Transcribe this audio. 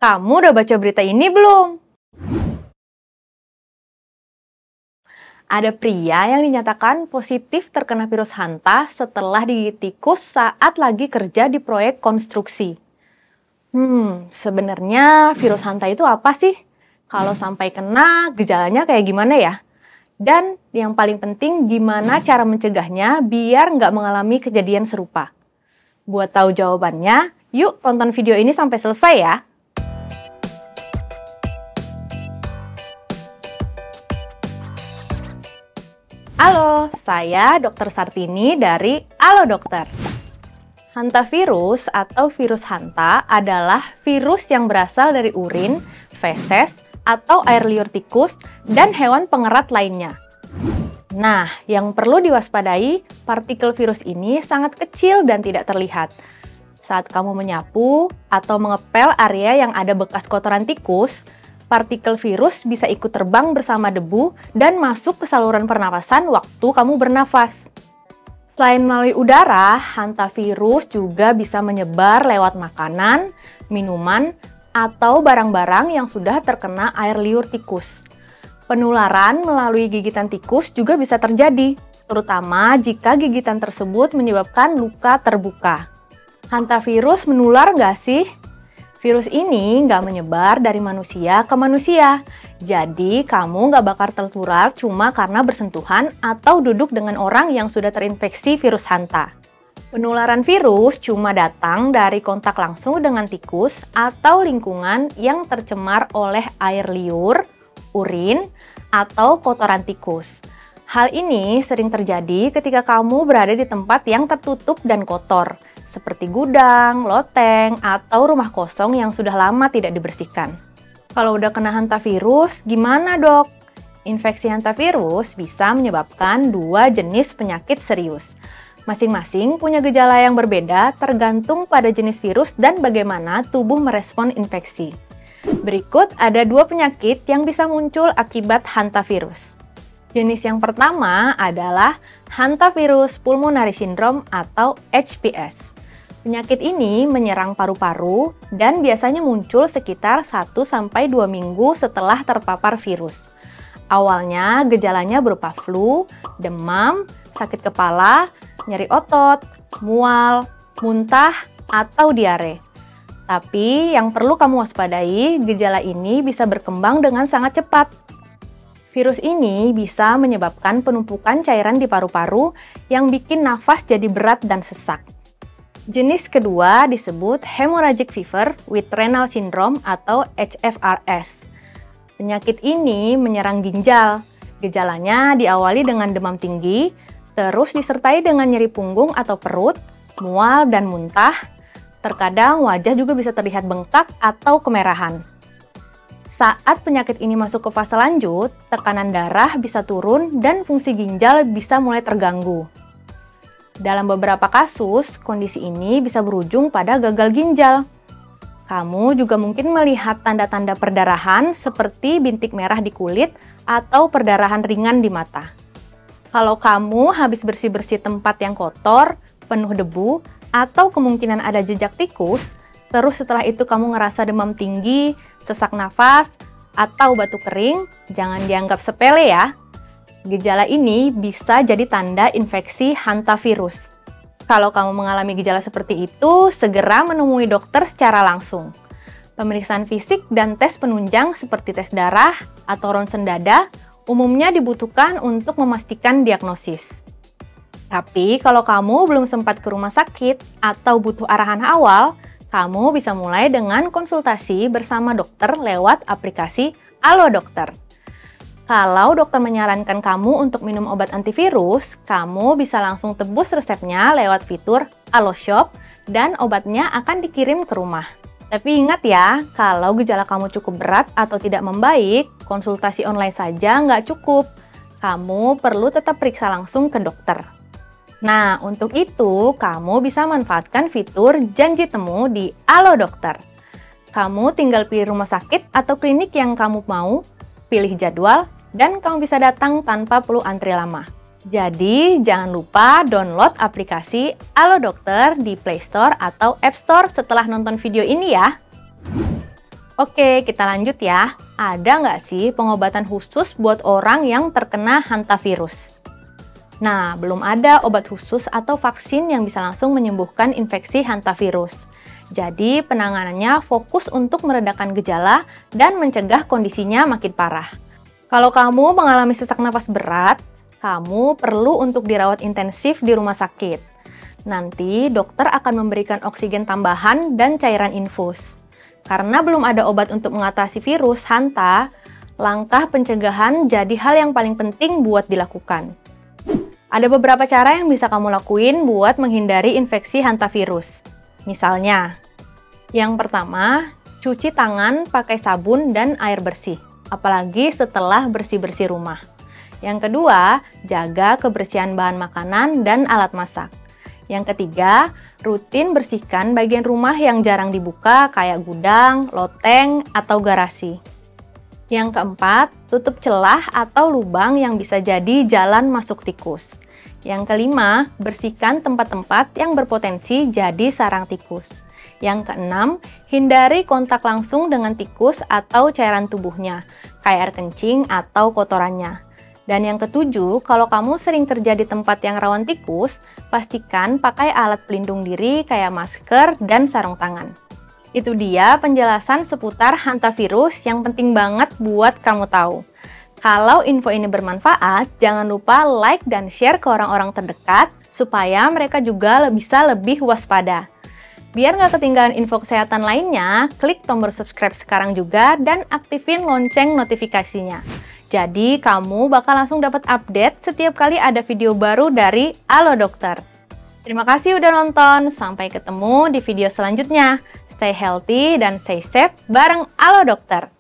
Kamu udah baca berita ini belum? Ada pria yang dinyatakan positif terkena virus hanta setelah digigit tikus saat lagi kerja di proyek konstruksi. Sebenarnya virus hanta itu apa sih? Kalau sampai kena, gejalanya kayak gimana ya? Dan yang paling penting, gimana cara mencegahnya biar nggak mengalami kejadian serupa? Buat tahu jawabannya, yuk tonton video ini sampai selesai ya! Halo, saya Dr. Sartini dari Halo Dokter. Hantavirus atau virus hanta adalah virus yang berasal dari urin, feses, atau air liur tikus, dan hewan pengerat lainnya. Nah, yang perlu diwaspadai, partikel virus ini sangat kecil dan tidak terlihat. Saat kamu menyapu atau mengepel area yang ada bekas kotoran tikus, partikel virus bisa ikut terbang bersama debu dan masuk ke saluran pernapasan waktu kamu bernafas. Selain melalui udara, hantavirus juga bisa menyebar lewat makanan, minuman, atau barang-barang yang sudah terkena air liur tikus. Penularan melalui gigitan tikus juga bisa terjadi, terutama jika gigitan tersebut menyebabkan luka terbuka. Hantavirus menular nggak sih? Virus ini nggak menyebar dari manusia ke manusia, jadi kamu nggak bakal tertular cuma karena bersentuhan atau duduk dengan orang yang sudah terinfeksi virus hanta. Penularan virus cuma datang dari kontak langsung dengan tikus atau lingkungan yang tercemar oleh air liur, urin, atau kotoran tikus. Hal ini sering terjadi ketika kamu berada di tempat yang tertutup dan kotor, seperti gudang, loteng, atau rumah kosong yang sudah lama tidak dibersihkan. Kalau udah kena hantavirus, gimana dok? Infeksi hantavirus bisa menyebabkan dua jenis penyakit serius. Masing-masing punya gejala yang berbeda tergantung pada jenis virus dan bagaimana tubuh merespon infeksi. Berikut ada dua penyakit yang bisa muncul akibat hantavirus. Jenis yang pertama adalah hantavirus pulmonary syndrome atau HPS. Penyakit ini menyerang paru-paru dan biasanya muncul sekitar 1-2 minggu setelah terpapar virus. Awalnya gejalanya berupa flu, demam, sakit kepala, nyeri otot, mual, muntah, atau diare. Tapi yang perlu kamu waspadai, gejala ini bisa berkembang dengan sangat cepat. Virus ini bisa menyebabkan penumpukan cairan di paru-paru yang bikin nafas jadi berat dan sesak. Jenis kedua disebut hemorrhagic fever with renal syndrome atau HFRS. Penyakit ini menyerang ginjal. Gejalanya diawali dengan demam tinggi, terus disertai dengan nyeri punggung atau perut, mual dan muntah. Terkadang wajah juga bisa terlihat bengkak atau kemerahan. Saat penyakit ini masuk ke fase lanjut, tekanan darah bisa turun dan fungsi ginjal bisa mulai terganggu. Dalam beberapa kasus, kondisi ini bisa berujung pada gagal ginjal. Kamu juga mungkin melihat tanda-tanda perdarahan seperti bintik merah di kulit atau perdarahan ringan di mata. Kalau kamu habis bersih-bersih tempat yang kotor, penuh debu, atau kemungkinan ada jejak tikus, terus setelah itu kamu ngerasa demam tinggi, sesak nafas, atau batuk kering, jangan dianggap sepele ya. Gejala ini bisa jadi tanda infeksi hantavirus. Kalau kamu mengalami gejala seperti itu, segera menemui dokter secara langsung. Pemeriksaan fisik dan tes penunjang seperti tes darah atau ronsen dada umumnya dibutuhkan untuk memastikan diagnosis. Tapi kalau kamu belum sempat ke rumah sakit atau butuh arahan awal, kamu bisa mulai dengan konsultasi bersama dokter lewat aplikasi Halo Dokter. Kalau dokter menyarankan kamu untuk minum obat antivirus, kamu bisa langsung tebus resepnya lewat fitur Halo Shop dan obatnya akan dikirim ke rumah. Tapi ingat ya, kalau gejala kamu cukup berat atau tidak membaik, konsultasi online saja nggak cukup. Kamu perlu tetap periksa langsung ke dokter. Nah, untuk itu, kamu bisa manfaatkan fitur janji temu di Halo Dokter. Kamu tinggal pilih rumah sakit atau klinik yang kamu mau, pilih jadwal, dan kamu bisa datang tanpa perlu antri lama. Jadi, jangan lupa download aplikasi Halo Dokter di Play Store atau App Store setelah nonton video ini ya. Oke, kita lanjut ya. Ada nggak sih pengobatan khusus buat orang yang terkena hantavirus? Nah, belum ada obat khusus atau vaksin yang bisa langsung menyembuhkan infeksi hantavirus. Jadi, penanganannya fokus untuk meredakan gejala dan mencegah kondisinya makin parah. Kalau kamu mengalami sesak napas berat, kamu perlu untuk dirawat intensif di rumah sakit. Nanti, dokter akan memberikan oksigen tambahan dan cairan infus. Karena belum ada obat untuk mengatasi virus hanta, langkah pencegahan jadi hal yang paling penting buat dilakukan. Ada beberapa cara yang bisa kamu lakuin buat menghindari infeksi hantavirus. Misalnya, yang pertama, cuci tangan pakai sabun dan air bersih, apalagi setelah bersih-bersih rumah. Yang kedua, jaga kebersihan bahan makanan dan alat masak. Yang ketiga, rutin bersihkan bagian rumah yang jarang dibuka kayak gudang, loteng, atau garasi. Yang keempat, tutup celah atau lubang yang bisa jadi jalan masuk tikus. Yang kelima, bersihkan tempat-tempat yang berpotensi jadi sarang tikus. Yang keenam, hindari kontak langsung dengan tikus atau cairan tubuhnya, kayak air kencing atau kotorannya. Dan yang ketujuh, kalau kamu sering kerja di tempat yang rawan tikus, pastikan pakai alat pelindung diri kayak masker dan sarung tangan. Itu dia penjelasan seputar hantavirus yang penting banget buat kamu tahu. Kalau info ini bermanfaat, jangan lupa like dan share ke orang-orang terdekat supaya mereka juga bisa lebih waspada. Biar nggak ketinggalan info kesehatan lainnya, klik tombol subscribe sekarang juga dan aktifin lonceng notifikasinya. Jadi, kamu bakal langsung dapat update setiap kali ada video baru dari Alo Dokter. Terima kasih udah nonton, sampai ketemu di video selanjutnya. Stay healthy dan stay safe bareng Alo Dokter.